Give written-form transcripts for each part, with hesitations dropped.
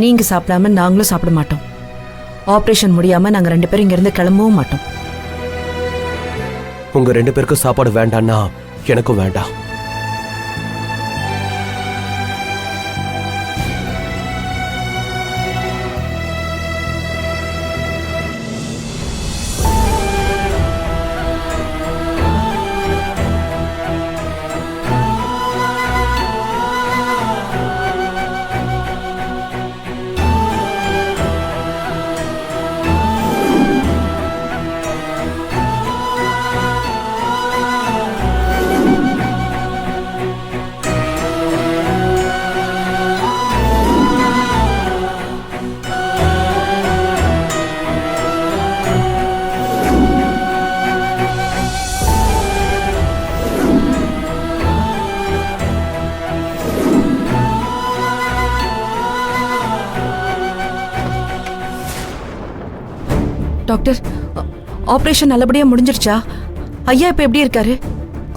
நீங்க சாப்பிடாம நாங்களும் சாப்பிட மாட்டோம். ஆபரேஷன் முடியாம நாங்க 2 பேரும் இங்க இருந்து கிளம்பவும் மாட்டோம். உங்க 2 பேருக்கும் சாப்பாடு வேண்டான்னா எனக்கும் வேண்டாம். டாக்டர், ஆபரேஷன் நல்லபடியா முடிஞ்சிருச்சா? ஐயா இப்ப எப்படி இருக்காரு?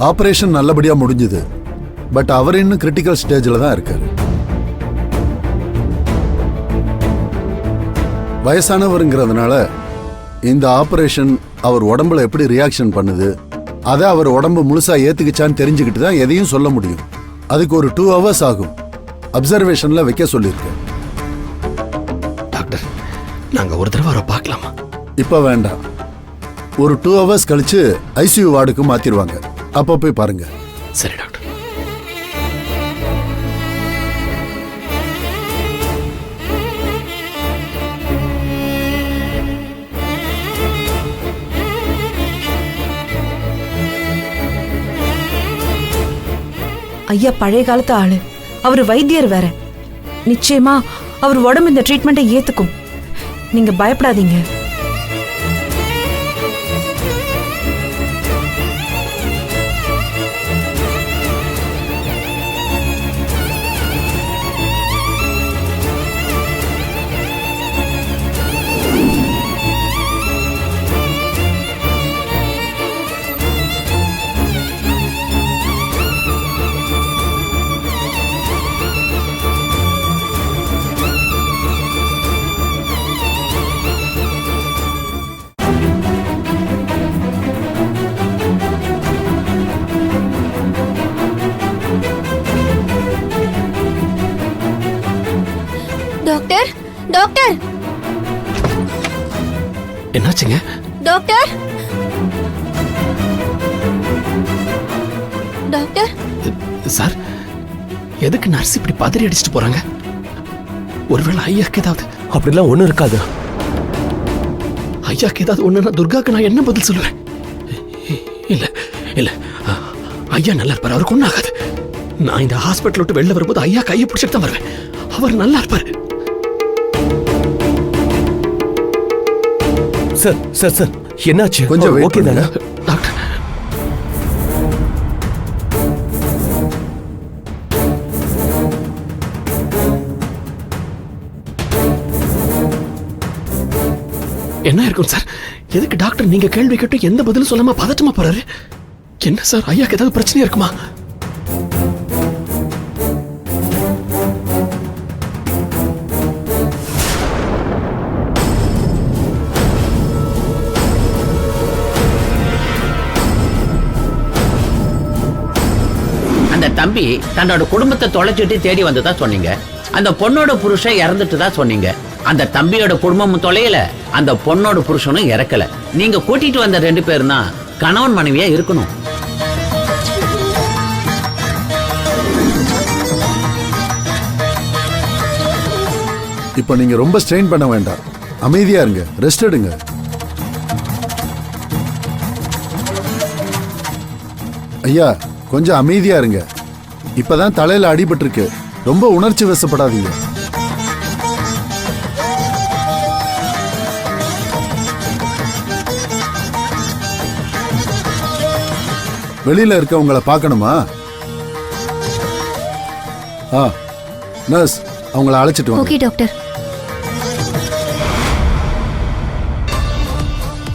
ஆபரேஷன் நல்லபடியா முடிஞ்சது. பட் அவர் இன்னும் கிரிட்டிக்கல் ஸ்டேஜ்ல தான் இருக்காரு. வயசானவருங்கிறதுனால இந்த ஆபரேஷன் அவர் உடம்புல எப்படி ரியாக்ஷன் பண்ணுது, அதை அவர் உடம்பு முழுசா ஏத்துக்கிச்சான்னு தெரிஞ்சுக்கிட்டு தான் எதையும் சொல்ல முடியும். அதுக்கு ஒரு 2 hours ஆகும். அப்சர்வேஷன்ல வைக்க சொல்லியிருக்கேன். டாக்டர், நாங்க ஒரு தடவை அவரை பார்க்கலாமா? இப்ப வேண்டாம். ஒரு 2 hours கழிச்சு ஐசியூ வார்டுக்கு மாத்திருவாங்க. அப்ப போய் பாருங்க. சரி டாக்டர். ஐயா பழைய காலத்து ஆளு, அவரு வைத்தியர் வேற. நிச்சயமா அவர் உடம்பு இந்த ட்ரீட்மெண்ட்டை ஏத்துக்கும். நீங்க பயப்படாதீங்க. டாக்டர், டாக்டர், என்னாச்சுங்க? Doctor, doctor. சார், எதுக்கு நர்ஸ் இப்படி பதறி அடிச்சுட்டு போறாங்க? ஒருவேளை ஐயாக்கு ஏதாவது? அப்படிலாம் ஒண்ணும் இருக்காது. ஐயாக்கு ஏதாவது ஒண்ணுன்னா துர்காக்கு நான் என்ன பதில் சொல்லுவேன்? இல்ல இல்ல, ஐயா நல்லா இருப்பாரு, அவருக்கு ஒன்றும் ஆகாது. நான் இந்த ஹாஸ்பிட்டல் விட்டு வெளில வரும்போது ஐயா கையை பிடிச்சிட்டு தான் வருவேன். அவர் நல்லா இருப்பாரு. சார் சார் சார், என்னாச்சு? கொஞ்சம் வெயிட் ஓகே தானே டாக்டர்? என்ன இருக்கும் சார்? எதுக்கு டாக்டர் நீங்க கேள்வி கேட்டு எந்த பதிலும் சொல்லாம பதட்டமா போறாரு? என்ன சார், ஐயாக்கு ஏதாவது பிரச்சனை இருக்குமா? அந்த தம்பி தன்னோட குடும்பத்தை தொலைச்சிட்டு தேடி வந்ததா சொன்னீங்க. அந்த பொண்ணோட புருஷன் இறந்துட்டு தான் சொன்னீங்க. அந்த தம்பியோட குடும்பமும் தொலையல, அந்த பொண்ணோட புருஷனும் இறக்கல. நீங்க கூட்டிட்டு வந்த 2 பேரும் தான் கணவன் மனைவியா இருக்கணும். இப்ப நீங்க ரொம்ப ஸ்ட்ரெயின் பண்ண வேண்டாம். அமைதியா இருங்க, ரெஸ்ட் எடுங்க. ஐயா கொஞ்சம் அமைதியா இருங்க. இப்பதான் தலையில அடிபட்டு இருக்கு. ரொம்ப உணர்ச்சி வசப்படாதீங்க. வெளியில இருக்கவங்கள பார்க்கணுமா? நர்ஸ், அவங்கள அழைச்சிட்டு வாங்க. Okay doctor.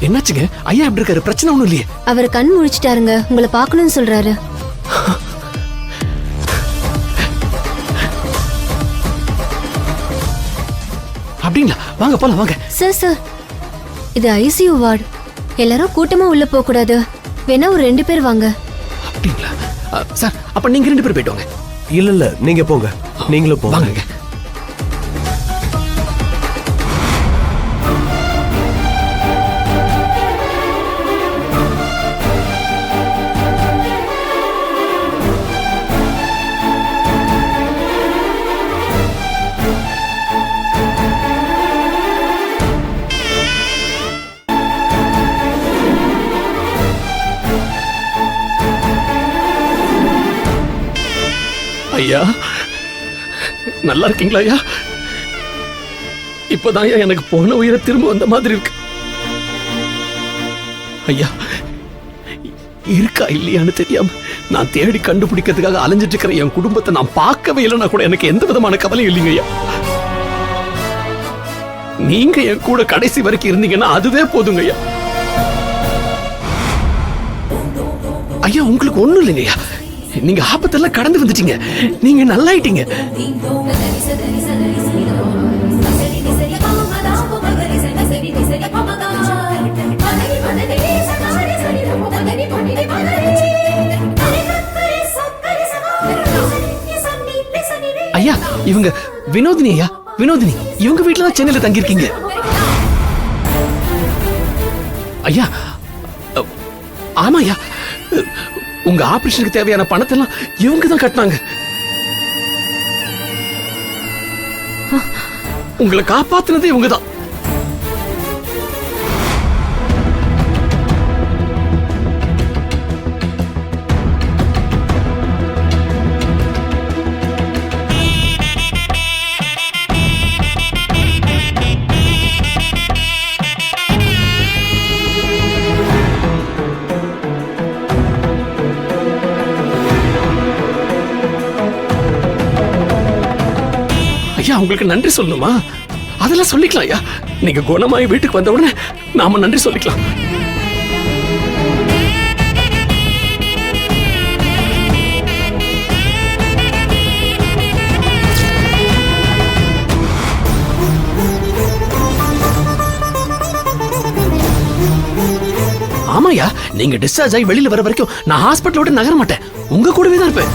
என்னாச்சுங்க? ஐயா எப்படி இருக்காரு? பிரச்சனை ஒண்ணும் இல்லையே? அவர் கண் முழிச்சிட்டாருங்க, உங்களை பார்க்கணும்னு சொல்றாரு. வாங்க போலாம் வாங்க. சார் சார், இது ஐசியூ வார்டு. எல்லாரும் கூட்டமா உள்ள போக கூடாது. வேணா ஒரு 2 பேர் வாங்க. அப்படிங்களா? சார் அப்ப நீங்க 2 பேர் போயிட்டு வாங்க. இல்ல நீங்க போங்க. நீங்களும் போங்க. வாங்க. ஐயா நல்லா இருக்கீங்களா ஐயா? இப்பதான் ஐயா எனக்கு போன உயிரை திரும்ப வந்த மாதிரி இருக்கு. ஐயா இருக்கா இல்லையான்னு தெரியாம நான் தேடி கண்டுபிடிக்கிறதுக்காக அலைஞ்சிட்டு இருக்கிற என் குடும்பத்தை நான் பார்க்கவே இல்லைன்னா கூட எனக்கு எந்த விதமான கவலையும் இல்லைங்க ஐயா. நீங்க என் கூட கடைசி வரைக்கும் இருந்தீங்கன்னா அதுவே போதுங்க ஐயா. ஐயா உங்களுக்கு ஒண்ணும் இல்லைங்க ஐயா. நீங்க ஆபத்தெல்லாம் கடந்து வந்துட்டீங்க. நீங்க நல்லாயிட்டீங்க. ஐயா இவங்க வினோதினி. ஐயா வினோதினி, இவங்க வீட்டுல தான் சென்னையில தங்கியிருக்கீங்க. ஐயா ஆமா ஐயா, உங்க ஆபரேஷனுக்கு தேவையான பணத்தை எல்லாம் இவங்க தான் கட்டினாங்க. உங்களை காப்பாத்துனதே இவங்க தான். ஐயா உங்களுக்கு நன்றி சொல்லணுமா? அதெல்லாம் சொல்லிக்கலாம் ஐயா. நீங்க குணமாயி வீட்டுக்கு வந்த உடனே நாம நன்றி சொல்லிக்கலாம். ஆமாயா, நீங்க டிஸ்சார்ஜ் ஆகி வெளியில வர வரைக்கும் நான் ஹாஸ்பிட்டல் விட்டு நகர மாட்டேன். உங்க கூடவே தான் இருப்பேன்.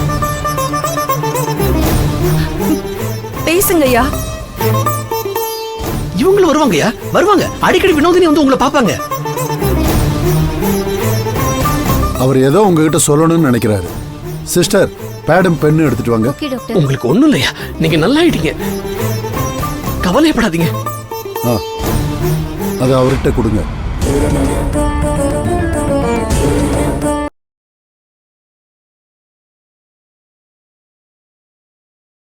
பேசுங்க ஐயா. இவங்களும் வருவாங்கயா, வருவாங்க. அடிக்கடி வினோதினி வந்து உங்களை பாப்பாங்க. அவர் ஏதோ உங்ககிட்ட சொல்லணும்னு நினைக்கிறாரு. சிஸ்டர், பேடும் பென்னு எடுத்துட்டு வாங்க. Okay doctor. உங்களுக்கு ஒண்ணும் இல்லையா, நீங்க நல்லா ஆயிட்டீங்க. கவலைப்படாதீங்க. அதை அவர்கிட்ட கொடுங்க.